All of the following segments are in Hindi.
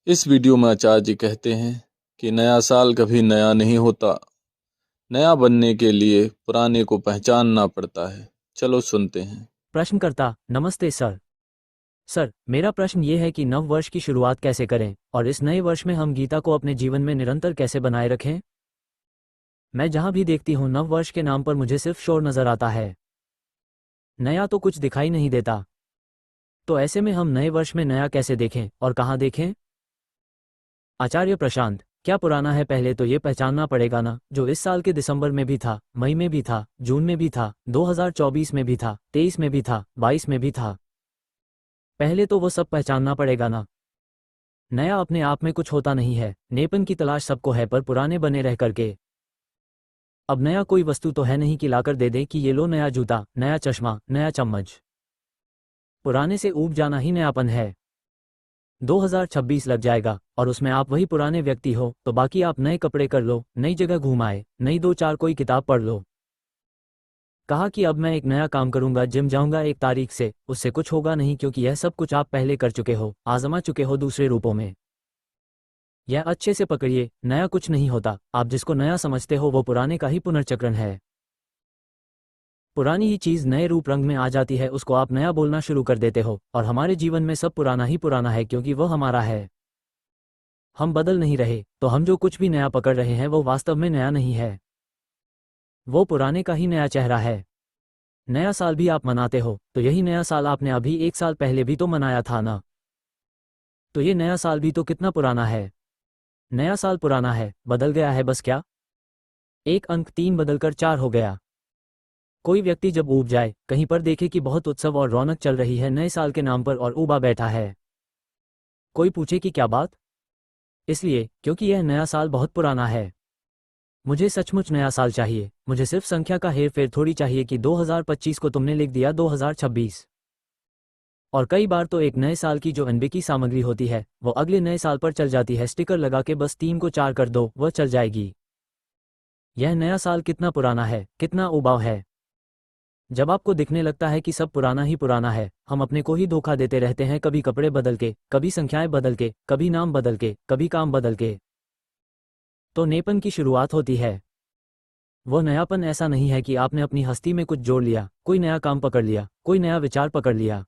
इस वीडियो में आचार्य जी कहते हैं कि नया साल कभी नया नहीं होता। नया बनने के लिए पुराने को पहचानना पड़ता है। चलो सुनते हैं। प्रश्नकर्ता नमस्ते सर। मेरा प्रश्न ये है कि नव वर्ष की शुरुआत कैसे करें और इस नए वर्ष में हम गीता को अपने जीवन में निरंतर कैसे बनाए रखें। मैं जहां भी देखती हूं नव वर्ष के नाम पर मुझे सिर्फ शोर नजर आता है। नया तो कुछ दिखाई नहीं देता। तो ऐसे में हम नए वर्ष में नया कैसे देखें और कहां देखें। आचार्य प्रशांत, क्या पुराना है पहले तो ये पहचानना पड़ेगा ना, जो इस साल के दिसंबर में भी था, मई में भी था, जून में भी था, 2024 में भी था, 23 में भी था, 22 में भी था। पहले तो वो सब पहचानना पड़ेगा ना। नया अपने आप में कुछ होता नहीं है, नेपन की तलाश सबको है पर पुराने बने रह करके। अब नया कोई वस्तु तो है नहीं कि लाकर दे दे कि ये लो नया जूता, नया चश्मा, नया चम्मच। पुराने से ऊब जाना ही नयापन है। 2026 लग जाएगा और उसमें आप वही पुराने व्यक्ति हो, तो बाकी आप नए कपड़े कर लो, नई जगह घूम आए, नई दो चार कोई किताब पढ़ लो। कहा कि अब मैं एक नया काम करूंगा, जिम जाऊंगा 1 तारीख से, उससे कुछ होगा नहीं क्योंकि यह सब कुछ आप पहले कर चुके हो, आजमा चुके हो दूसरे रूपों में। यह अच्छे से पकड़िए, नया कुछ नहीं होता, आप जिसको नया समझते हो वो पुराने का ही पुनर्चक्रण है। पुरानी ही चीज नए रूप रंग में आ जाती है, उसको आप नया बोलना शुरू कर देते हो और हमारे जीवन में सब पुराना ही पुराना है क्योंकि वह हमारा है। हम बदल नहीं रहे, तो हम जो कुछ भी नया पकड़ रहे हैं वो वास्तव में नया नहीं है, वो पुराने का ही नया चेहरा है। नया साल भी आप मनाते हो तो यही नया साल आपने अभी 1 साल पहले भी तो मनाया था ना। तो ये नया साल भी तो कितना पुराना है। नया साल पुराना है, बदल गया है बस क्या। एक अंक 3 बदलकर 4 हो गया। कोई व्यक्ति जब ऊब जाए, कहीं पर देखे कि बहुत उत्सव और रौनक चल रही है नए साल के नाम पर और ऊबा बैठा है, कोई पूछे कि क्या बात। इसलिए क्योंकि यह नया साल बहुत पुराना है। मुझे सचमुच नया साल चाहिए, मुझे सिर्फ संख्या का हेरफेर थोड़ी चाहिए कि 2025 को तुमने लिख दिया 2026। और कई बार तो एक नए साल की जो अनबिकी सामग्री होती है वो अगले नए साल पर चल जाती है, स्टिकर लगा के बस 3 को 4 कर दो, वह चल जाएगी। यह नया साल कितना पुराना है, कितना उबाऊ है। जब आपको दिखने लगता है कि सब पुराना ही पुराना है, हम अपने को ही धोखा देते रहते हैं, कभी कपड़े बदल के, कभी संख्याएं बदल के, कभी नाम बदल के, कभी काम बदल के। तो नेपन की शुरुआत होती है। वो नयापन ऐसा नहीं है कि आपने अपनी हस्ती में कुछ जोड़ लिया, कोई नया काम पकड़ लिया, कोई नया विचार पकड़ लिया।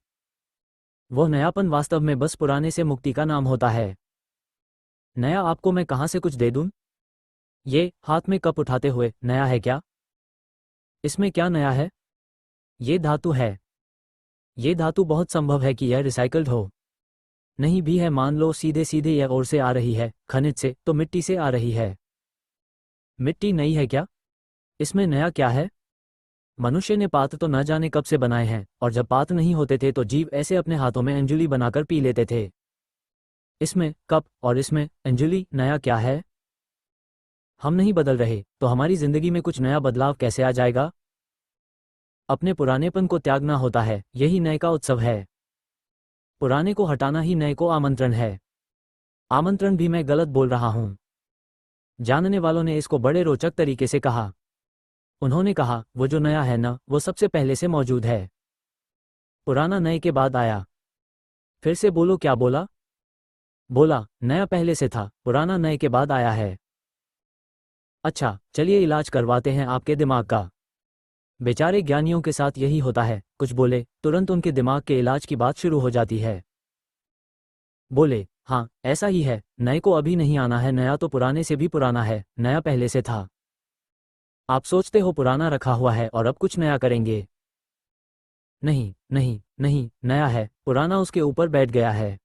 वो नयापन वास्तव में बस पुराने से मुक्ति का नाम होता है। नया आपको मैं कहाँ से कुछ दे दूं। ये हाथ में कप उठाते हुए नया है क्या। इसमें क्या नया है। ये धातु है। ये धातु बहुत संभव है कि यह रिसाइकल्ड हो। नहीं भी है, मान लो सीधे सीधे यह और से आ रही है, खनिज से तो मिट्टी से आ रही है। मिट्टी नई है क्या। इसमें नया क्या है। मनुष्य ने पात्र तो न जाने कब से बनाए हैं, और जब पात्र नहीं होते थे तो जीव ऐसे अपने हाथों में अंजुली बनाकर पी लेते थे। इसमें कप और इसमें अंजुली, नया क्या है। हम नहीं बदल रहे तो हमारी जिंदगी में कुछ नया बदलाव कैसे आ जाएगा। अपने पुरानेपन को त्यागना होता है, यही नए का उत्सव है। पुराने को हटाना ही नए को आमंत्रण है। आमंत्रण भी मैं गलत बोल रहा हूं। जानने वालों ने इसको बड़े रोचक तरीके से कहा। उन्होंने कहा वो जो नया है ना, वो सबसे पहले से मौजूद है। पुराना नए के बाद आया। फिर से बोलो, क्या बोला। बोला नया पहले से था, पुराना नए के बाद आया है। अच्छा चलिए इलाज करवाते हैं आपके दिमाग का। बेचारे ज्ञानियों के साथ यही होता है, कुछ बोले तुरंत उनके दिमाग के इलाज की बात शुरू हो जाती है। बोले हाँ ऐसा ही है, नए को अभी नहीं आना है, नया तो पुराने से भी पुराना है, नया पहले से था। आप सोचते हो पुराना रखा हुआ है और अब कुछ नया करेंगे। नहीं नहीं नहीं, नया है, पुराना उसके ऊपर बैठ गया है।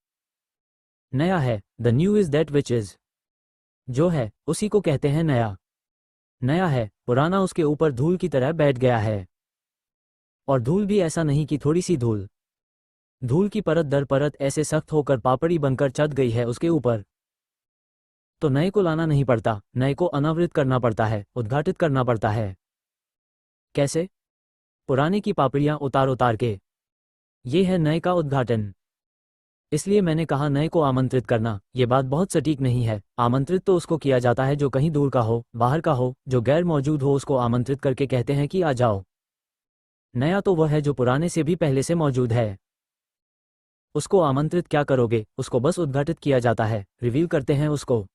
नया है, the new is that which is. जो है उसी को कहते हैं नया। नया है, पुराना उसके ऊपर धूल की तरह बैठ गया है। और धूल भी ऐसा नहीं कि थोड़ी सी धूल। धूल की परत दर परत ऐसे सख्त होकर पापड़ी बनकर चढ़ गई है उसके ऊपर। तो नए को लाना नहीं पड़ता, नए को अनावृत करना पड़ता है, उद्घाटित करना पड़ता है। कैसे। पुराने की पापड़ियां उतार उतार के। ये है नए का उद्घाटन। इसलिए मैंने कहा नए को आमंत्रित करना, ये बात बहुत सटीक नहीं है। आमंत्रित तो उसको किया जाता है जो कहीं दूर का हो, बाहर का हो, जो गैर मौजूद हो, उसको आमंत्रित करके कहते हैं कि आ जाओ। नया तो वह है जो पुराने से भी पहले से मौजूद है। उसको आमंत्रित क्या करोगे, उसको बस उद्घाटित किया जाता है, रिवील करते हैं, उसको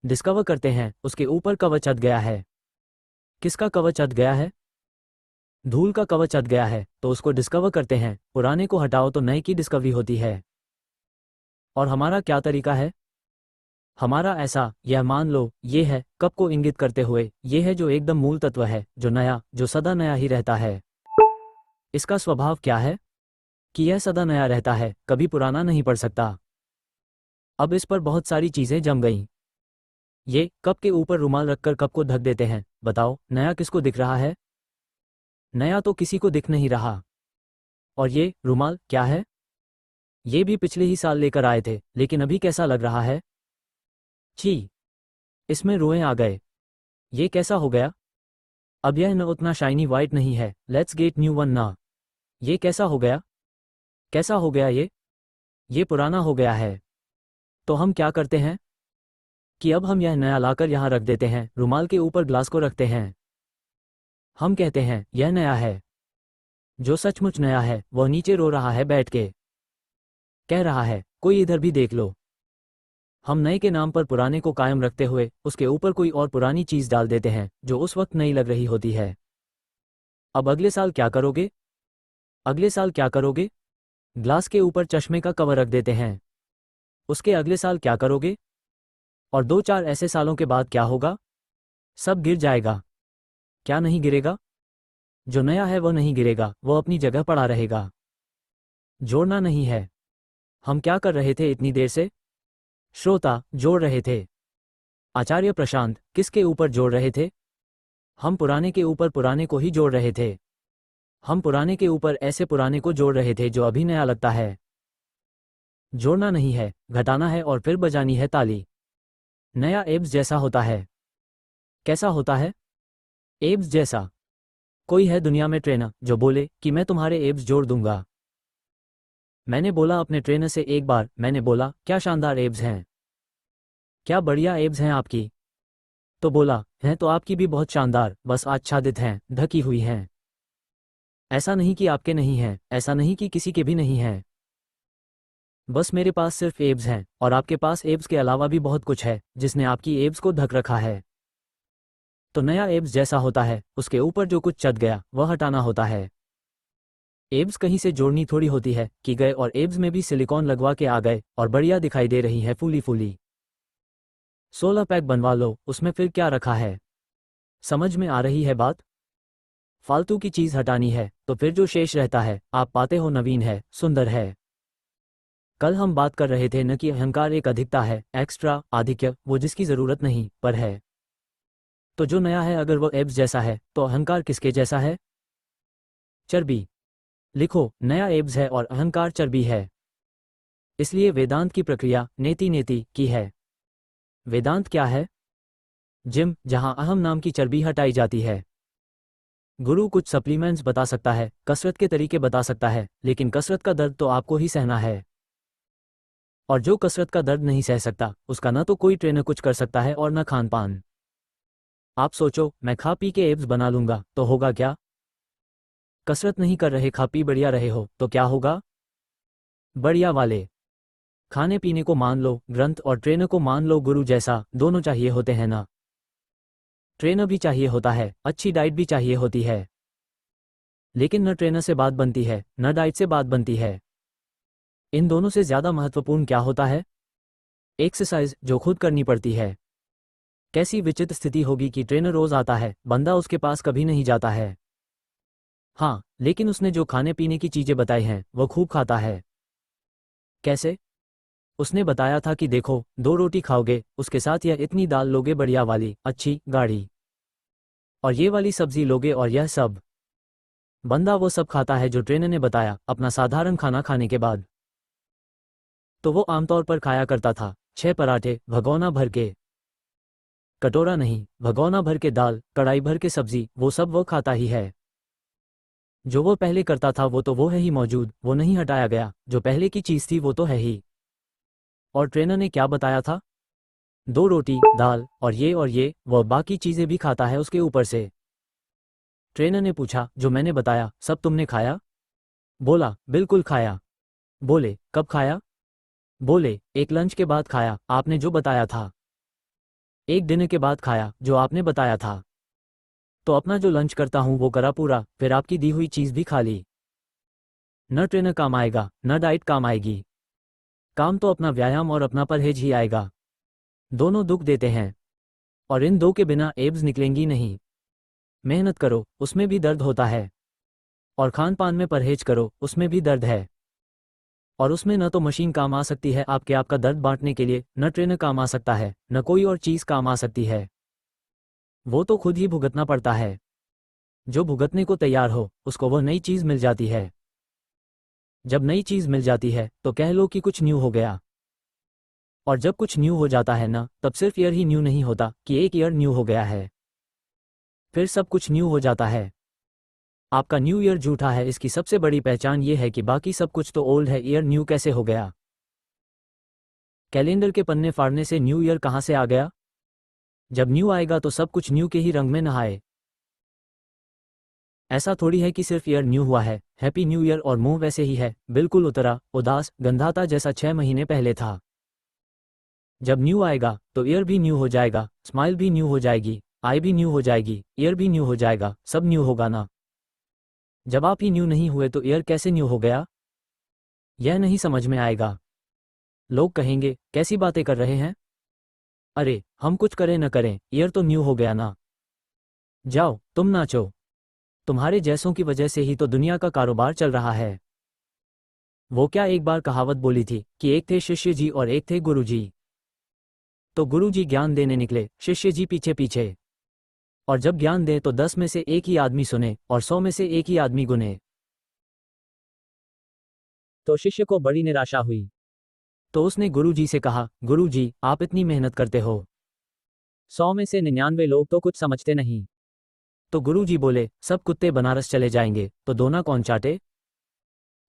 डिस्कवर करते हैं, उसके ऊपर कवच अध गया है। किसका कवच अध गया है? धूल का कवच अध गया है, तो उसको डिस्कवर करते हैं। पुराने को हटाओ तो नए की डिस्कवरी होती है। और हमारा क्या तरीका है? हमारा ऐसा, यह मान लो, ये है, कब को इंगित करते हुए, ये है जो एकदम मूल तत्व है, जो नया, जो सदा नया ही रहता है। इसका स्वभाव क्या है? कि यह सदा नया रहता है, कभी पुराना नहीं पड़ सकता। अब इस पर बहुत सारी चीजें जम गईं। ये कप के ऊपर रुमाल रखकर कप को ढक देते हैं। बताओ, नया किसको दिख रहा है? नया तो किसी को दिख नहीं रहा। और ये रुमाल क्या है? ये भी पिछले ही साल लेकर आए थे, लेकिन अभी कैसा लग रहा है? छी, इसमें रोएं आ गए। ये कैसा हो गया? अब यह न उतना शाइनी वाइट नहीं है। लेट्स गेट न्यू वन ना। ये कैसा हो गया? कैसा हो गया ये पुराना हो गया है। तो हम क्या करते हैं कि अब हम यह नया लाकर यहाँ रख देते हैं, रुमाल के ऊपर ग्लास को रखते हैं। हम कहते हैं यह नया है। जो सचमुच नया है वह नीचे रो रहा है बैठ के, कह रहा है, कोई इधर भी देख लो। हम नए के नाम पर पुराने को कायम रखते हुए उसके ऊपर कोई और पुरानी चीज डाल देते हैं जो उस वक्त नई लग रही होती है। अब अगले साल क्या करोगे? अगले साल क्या करोगे? ग्लास के ऊपर चश्मे का कवर रख देते हैं। उसके अगले साल क्या करोगे? और 2-4 ऐसे सालों के बाद क्या होगा? सब गिर जाएगा। क्या नहीं गिरेगा? जो नया है वह नहीं गिरेगा, वह अपनी जगह पड़ा रहेगा। जोड़ना नहीं है। हम क्या कर रहे थे इतनी देर से? श्रोता, जोड़ रहे थे। आचार्य प्रशांत, किसके ऊपर जोड़ रहे थे? हम पुराने के ऊपर पुराने को ही जोड़ रहे थे। हम पुराने के ऊपर ऐसे पुराने को जोड़ रहे थे जो अभी नया लगता है। जोड़ना नहीं है, घटाना है और फिर बजानी है ताली। नया एब्स जैसा होता है। कैसा होता है? एब्स जैसा। कोई है दुनिया में ट्रेनर जो बोले कि मैं तुम्हारे एब्स जोड़ दूंगा। मैंने बोला अपने ट्रेनर से एक बार, मैंने बोला, क्या शानदार एब्स हैं, क्या बढ़िया एब्स हैं आपकी। तो बोला, हैं तो आपकी भी बहुत शानदार, बस आच्छादित हैं, ढकी हुई हैं। ऐसा नहीं कि आपके नहीं हैं, ऐसा नहीं कि किसी के भी नहीं हैं। बस मेरे पास सिर्फ एब्स हैं, और आपके पास एब्स के अलावा भी बहुत कुछ है जिसने आपकी एब्स को ढक रखा है। तो नया एब्स जैसा होता है, उसके ऊपर जो कुछ चढ़ गया वह हटाना होता है। एब्स कहीं से जोड़नी थोड़ी होती है कि गए और एब्स में भी सिलिकॉन लगवा के आ गए और बढ़िया दिखाई दे रही है फूली फूली। 16 पैक बनवा लो, उसमें फिर क्या रखा है? समझ में आ रही है बात? फालतू की चीज हटानी है तो फिर जो शेष रहता है आप पाते हो नवीन है, सुंदर है। कल हम बात कर रहे थे न कि अहंकार एक अधिकता है, एक्स्ट्रा, आधिक्य, वो जिसकी जरूरत नहीं पर है। तो जो नया है अगर वो एब्स जैसा है तो अहंकार किसके जैसा है? चर्बी। लिखो, नया एब्स है और अहंकार चर्बी है। इसलिए वेदांत की प्रक्रिया नेति नेति की है। वेदांत क्या है? जिम, जहां अहम नाम की चर्बी हटाई जाती है। गुरु कुछ सप्लीमेंट्स बता सकता है, कसरत के तरीके बता सकता है, लेकिन कसरत का दर्द तो आपको ही सहना है। और जो कसरत का दर्द नहीं सह सकता उसका न तो कोई ट्रेनर कुछ कर सकता है और न खान पान। आप सोचो, मैं खा पी के एब्स बना लूंगा तो होगा क्या? कसरत नहीं कर रहे, खा पी बढ़िया रहे हो तो क्या होगा? बढ़िया वाले। खाने पीने को मान लो, ग्रंथ और ट्रेनर को मान लो, गुरु जैसा दोनों चाहिए होते हैं ना। ट्रेनर भी चाहिए होता है, अच्छी डाइट भी चाहिए होती है। लेकिन न ट्रेनर से बात बनती है न डाइट से बात बनती है। इन दोनों से ज्यादा महत्वपूर्ण क्या होता है? एक्सरसाइज, जो खुद करनी पड़ती है। कैसी विचित्र स्थिति होगी कि ट्रेनर रोज आता है, बंदा उसके पास कभी नहीं जाता है। हाँ, लेकिन उसने जो खाने पीने की चीजें बताई हैं वो खूब खाता है। कैसे? उसने बताया था कि देखो, 2 रोटी खाओगे, उसके साथ यह इतनी दाल लोगे बढ़िया वाली, अच्छी, गाढ़ी, और ये वाली सब्जी लोगे और यह सब। बंदा वो सब खाता है जो ट्रेनर ने बताया, अपना साधारण खाना खाने के बाद। तो वो आमतौर पर खाया करता था 6 पराठे, भगोना भर के। कटोरा नहीं, भगोना भर के दाल, कढ़ाई भर के सब्जी, वो सब वो खाता ही है। जो वो पहले करता था वो तो वो है ही मौजूद, वो नहीं हटाया गया। जो पहले की चीज थी वो तो है ही। और ट्रेनर ने क्या बताया था? 2 रोटी, दाल और ये वो बाकी चीजें भी खाता है उसके ऊपर से। ट्रेनर ने पूछा, जो मैंने बताया सब तुमने खाया? बोला, बिल्कुल खाया। बोले, कब खाया? बोले, एक लंच के बाद खाया, आपने जो बताया था। एक डिनर के बाद खाया, जो आपने बताया था। तो अपना जो लंच करता हूँ वो करा पूरा, फिर आपकी दी हुई चीज़ भी खा ली। न ट्रेनर काम आएगा, न डाइट काम आएगी। काम तो अपना व्यायाम और अपना परहेज ही आएगा। दोनों दुख देते हैं, और इन दो के बिना एब्स निकलेंगी नहीं। मेहनत करो, उसमें भी दर्द होता है। और खान पान में परहेज करो, उसमें भी दर्द है। और उसमें न तो मशीन काम आ सकती है आपका दर्द बांटने के लिए, न ट्रेनर काम आ सकता है, न कोई और चीज़ काम आ सकती है। वो तो खुद ही भुगतना पड़ता है। जो भुगतने को तैयार हो, उसको वह नई चीज़ मिल जाती है। जब नई चीज़ मिल जाती है तो कह लो कि कुछ न्यू हो गया। और जब कुछ न्यू हो जाता है ना, तब सिर्फ ईयर ही न्यू नहीं होता कि एक ईयर न्यू हो गया है। फिर सब कुछ न्यू हो जाता है। आपका न्यू ईयर झूठा है, इसकी सबसे बड़ी पहचान ये है कि बाकी सब कुछ तो ओल्ड है, ईयर न्यू कैसे हो गया? कैलेंडर के पन्ने फाड़ने से न्यू ईयर कहाँ से आ गया? जब न्यू आएगा तो सब कुछ न्यू के ही रंग में नहाए। ऐसा थोड़ी है कि सिर्फ ईयर न्यू हुआ है। हैप्पी न्यू ईयर और मुंह वैसे ही है, बिल्कुल उतरा, उदास, गंधाता जैसा 6 महीने पहले था। जब न्यू आएगा तो ईयर भी न्यू हो जाएगा, स्माइल भी न्यू हो जाएगी, आई भी न्यू हो जाएगी, ईयर भी न्यू हो जाएगा, सब न्यू होगा ना। जब आप ही न्यू नहीं हुए तो ईयर कैसे न्यू हो गया? यह नहीं समझ में आएगा। लोग कहेंगे, कैसी बातें कर रहे हैं? अरे, हम कुछ करें न करें, ईयर तो न्यू हो गया ना। जाओ, तुम नाचो। तुम्हारे जैसों की वजह से ही तो दुनिया का कारोबार चल रहा है। वो क्या एक बार कहावत बोली थी कि एक थे शिष्य जी और एक थे गुरु जी। तो गुरु जी ज्ञान देने निकले, शिष्य जी पीछे पीछे। और जब ज्ञान दे तो 10 में से एक ही आदमी सुने और 100 में से एक ही आदमी गुने। तो शिष्य को बड़ी निराशा हुई। तो उसने गुरु जी से कहा, गुरु जी, आप इतनी मेहनत करते हो, 100 में से 99 लोग तो कुछ समझते नहीं। तो गुरु जी बोले, सब कुत्ते बनारस चले जाएंगे तो दोना कौन चाटे?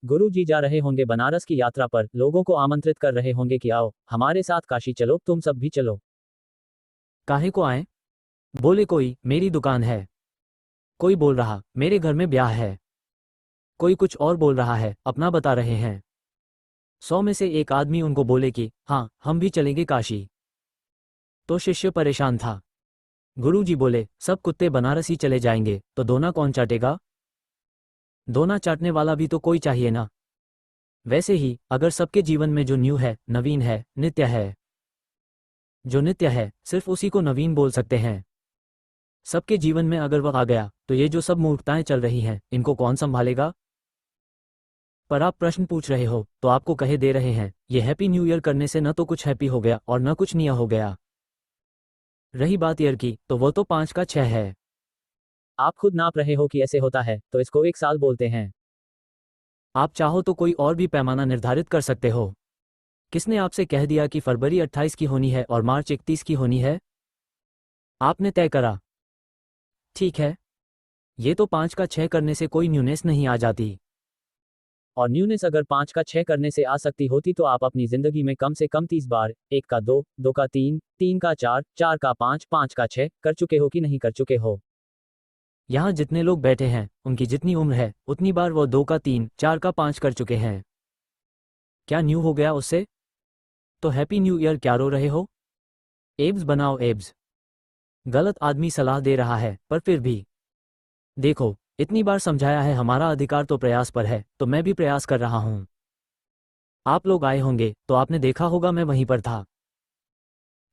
गुरु जी जा रहे होंगे बनारस की यात्रा पर, लोगों को आमंत्रित कर रहे होंगे कि आओ हमारे साथ काशी चलो, तुम सब भी चलो। काहे को आए? बोले, कोई मेरी दुकान है, कोई बोल रहा मेरे घर में ब्याह है, कोई कुछ और बोल रहा है, अपना बता रहे हैं। 100 में से एक आदमी उनको बोले कि हाँ, हम भी चलेंगे काशी। तो शिष्य परेशान था। गुरु जी बोले, सब कुत्ते बनारस ही चले जाएंगे तो दोना कौन चाटेगा? दोना चाटने वाला भी तो कोई चाहिए ना। वैसे ही अगर सबके जीवन में जो न्यू है, नवीन है, नित्य है, जो नित्य है सिर्फ उसी को नवीन बोल सकते हैं। सबके जीवन में अगर वह आ गया तो ये जो सब मूर्खताएं चल रही हैं, इनको कौन संभालेगा? पर आप प्रश्न पूछ रहे हो तो आपको कहे दे रहे हैं, ये हैप्पी न्यू ईयर करने से न तो कुछ हैप्पी हो गया और न कुछ नया हो गया। रही बात ईयर की, तो वो तो 5 का 6 है। आप खुद नाप रहे हो कि ऐसे होता है, तो इसको एक साल बोलते हैं। आप चाहो तो कोई और भी पैमाना निर्धारित कर सकते हो। किसने आपसे कह दिया कि फरवरी 28 की होनी है और मार्च 31 की होनी है? आपने तय करा। ठीक है, ये तो 5 का 6 करने से कोई न्यूनेस नहीं आ जाती। और न्यूनेस अगर 5 का 6 करने से आ सकती होती तो आप अपनी जिंदगी में कम से कम 30 बार 1 का 2, 2 का 3, 3 का 4, 4 का 5, 5 का 6 कर चुके हो कि नहीं कर चुके हो? यहाँ जितने लोग बैठे हैं, उनकी जितनी उम्र है, उतनी बार वो 2 का 3, 4 का 5 कर चुके हैं। क्या न्यू हो गया उससे? तो हैप्पी न्यू ईयर क्या रो रहे हो? एब्स बनाओ एब्स। गलत आदमी सलाह दे रहा है, पर फिर भी देखो, इतनी बार समझाया है, हमारा अधिकार तो प्रयास पर है, तो मैं भी प्रयास कर रहा हूँ। आप लोग आए होंगे तो आपने देखा होगा मैं वहीं पर था।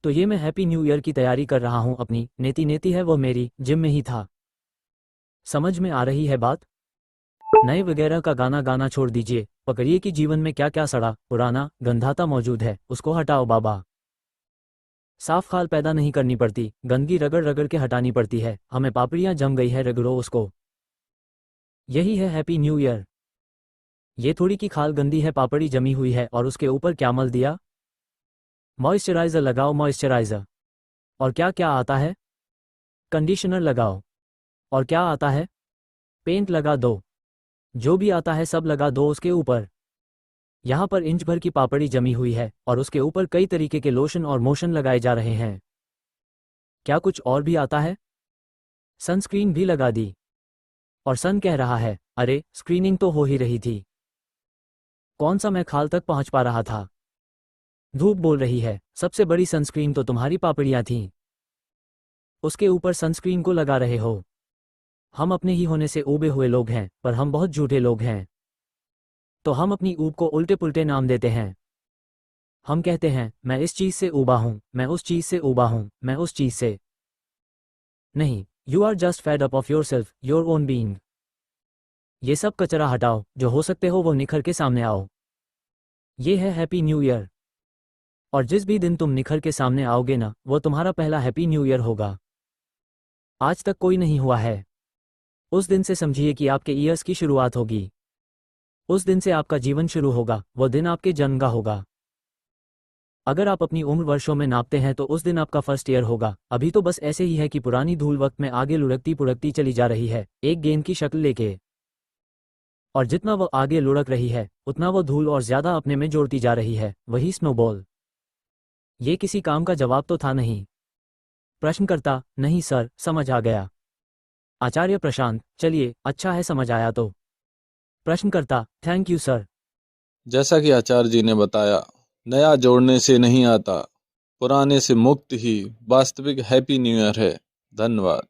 तो ये मैं हैप्पी न्यू ईयर की तैयारी कर रहा हूँ अपनी, नेति नेति है वो मेरी, जिम में ही था। समझ में आ रही है बात? नए वगैरह का गाना गाना छोड़ दीजिए, पकड़िए कि जीवन में क्या क्या सड़ा, पुराना, गंधाता मौजूद है, उसको हटाओ बाबा। साफ खाल पैदा नहीं करनी पड़ती, गंदगी रगड़ रगड़ के हटानी पड़ती है, हमें पापड़ियाँ जम गई है, रगड़ो उसको। यही है हैप्पी न्यू ईयर। ये थोड़ी की खाल गंदी है, पापड़ी जमी हुई है और उसके ऊपर क्या मल दिया? मॉइस्चराइज़र लगाओ, मॉइस्चराइज़र। और क्या क्या आता है? कंडीशनर लगाओ। और क्या आता है? पेंट लगा दो। जो भी आता है सब लगा दो उसके ऊपर। यहाँ पर इंच भर की पापड़ी जमी हुई है और उसके ऊपर कई तरीके के लोशन और मोशन लगाए जा रहे हैं। क्या कुछ और भी आता है? सनस्क्रीन भी लगा दी। और सन कह रहा है, अरे स्क्रीनिंग तो हो ही रही थी। कौन सा मैं खाल तक पहुंच पा रहा था। धूप बोल रही है, सबसे बड़ी सनस्क्रीन तो तुम्हारी पापड़ियां थीं। उसके ऊपर सनस्क्रीन को लगा रहे हो। हम अपने ही होने से ऊबे हुए लोग हैं, पर हम बहुत झूठे लोग हैं। तो हम अपनी ऊब को उल्टे पुल्टे नाम देते हैं। हम कहते हैं, मैं इस चीज से ऊबा हूं, मैं उस चीज से ऊबा हूं, मैं उस चीज से। नहीं, you are just fed up of yourself, your own being. ये सब कचरा हटाओ, जो हो सकते हो वो निखर के सामने आओ। ये है हैप्पी न्यू ईयर। और जिस भी दिन तुम निखर के सामने आओगे ना, वो तुम्हारा पहला हैप्पी न्यू ईयर होगा। आज तक कोई नहीं हुआ है। उस दिन से समझिए कि आपके ईयर्स की शुरुआत होगी। उस दिन से आपका जीवन शुरू होगा, वो दिन आपके जन्म का होगा। अगर आप अपनी उम्र वर्षों में नापते हैं तो उस दिन आपका फर्स्ट ईयर होगा। अभी तो बस ऐसे ही है कि पुरानी धूल वक्त में आगे लुढ़कती पुढ़कती चली जा रही है, एक गेंद की शक्ल लेके। और जितना वो आगे लुढ़क रही है, उतना वो धूल और ज्यादा अपने में जोड़ती जा रही है, वही स्नोबॉल। ये किसी काम का जवाब तो था नहीं। प्रश्नकर्ता, नहीं सर, समझ आ गया। आचार्य प्रशांत, चलिए, अच्छा है समझ आया तो। प्रश्नकर्ता, थैंक यू सर। जैसा कि आचार्य जी ने बताया, नया जोड़ने से नहीं आता, पुराने से मुक्त ही वास्तविक हैप्पी न्यू ईयर है। धन्यवाद।